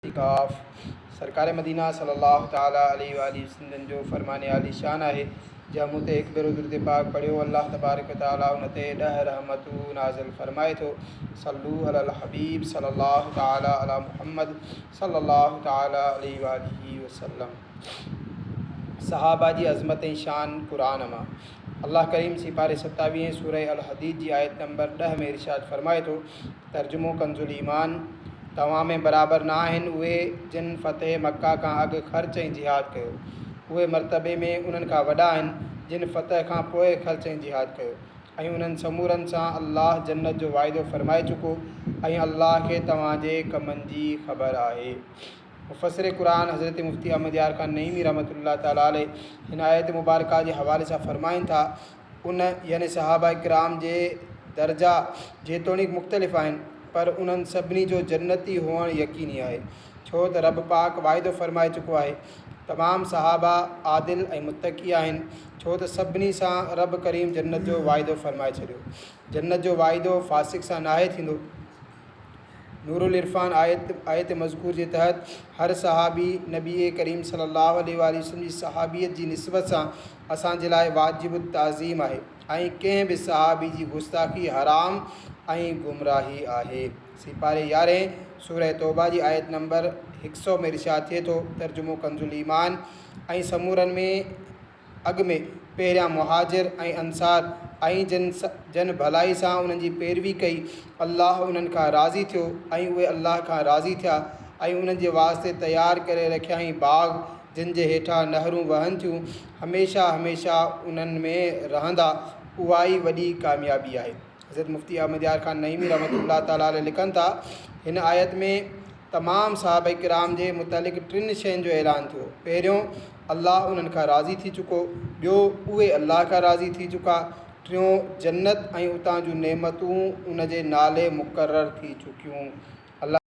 इतिकाफ़ सरकार मदीना सल्लल्लाहु ताला अलैहि वसल्लम जो फरमाने आली शान है। जब मुते एक बेरो दुरूद पाक पढ़ियो अल्लाह तबारक व तआला उन ते 10 रहमतूं नाज़िल फरमाए थो। सल्लू अलल हबीब सल्लल्लाहु ताला अला मुहम्मद सल्लल्लाहु ताला अलैहि वसल्लम। सहाबा जी अज़मत ऐं शान कुरान मां अल्लाह करीम सिपारे 27 सूरह अल हदीद जी आयत नंबर 10 में इरशाद फरमाए थो। तर्जुमो कंजुल ईमान तवां में बराबर ना आहिनि उहे जिन फ़तेह मक्का खां अॻु ख़र्च ऐं जिहाद कयो। उहे मरतबे में उन्हनि खां वॾा आहिनि जिन फ़तेह खां पोइ ख़र्च ऐं जिहाद कयो। ऐं उन्हनि समूरनि सां अल्लाह जन्नत जो वाइदो फ़रमाए चुको ऐं अल्लाह खे तव्हांजे कमनि जी ख़बर आहे। मुफ़स्सिर क़ुरान हज़रत मुफ़्ती अहमद यार ख़ान नईमी रहमतुल्लाह ताला अलैह हिन आयत मुबारका जे हवाले सां फ़रमाइनि था उन यानी सहाबा किराम जे दर्जा जेतोणीकि मुख़्तलिफ़ आहिनि पर उन्हनि सभिनी जो जन्नती हुअणु यकीनी आहे। छो त रब पाक वाइदो फ़रमाए चुको आहे। तमामु सहाबा आदिल ऐं मुत्तक़ी आहिनि छो त सभिनी सां रब करीम जन्नत जो वाइदो फ़रमाए छॾियो। जन्नत जो वाइदो फ़ासिक़ सां नाहे थींदो। नूरुल इरफ़ान आयत मज़कूर जे तहत हर सहाबी नबी करीम सल्लल्लाहु अलैहि वसल्लम जी सहाबियत जी निस्बत सां असांजे लाइ वाजिबु ताज़ीम आहे ऐं कंहिं बि सहाबी जी गुस्ताखी हराम ऐं गुमराही आहे। सिपारे 11 सूरह तौबा जी आयत नंबर 100 में इरशाद थिए थो। तर्जुमो कंजुल ईमान ऐं समूरनि में अॻु में पहिरियां मुहाजिर ऐं अंसार ऐं जन भलाई सां उन्हनि जी पैरवी कई अल्लाह उन्हनि खां राज़ी थियो ऐं उहे अल्लाह खां राज़ी थिया ऐं उन्हनि जे वास्ते तयारु करे रखिया ई बाग़ जिन जे हेठां नहरूं वहनि थियूं हमेशह हमेशह उन्हनि में रहंदा। उहा ई वॾी कामयाबी आहे। हज़रत मुफ़्ती अहमद यार ख़ान नईमी रहमतुल्लाह ताला अलैह लिखनि था हिन आयत में तमामु सहाबा किराम जे मुतालिक़ 3 शयुनि जो ऐलान थियो। पहिरियों अल्लाह उन्हनि खां राज़ी थी चुको, ॿियो उहे अल्लाह खां राज़ी थी चुका, टियों जन्नत ऐं उतां जूं नेमतूं उन जे नाले मुक़ररु थी चुकियूं।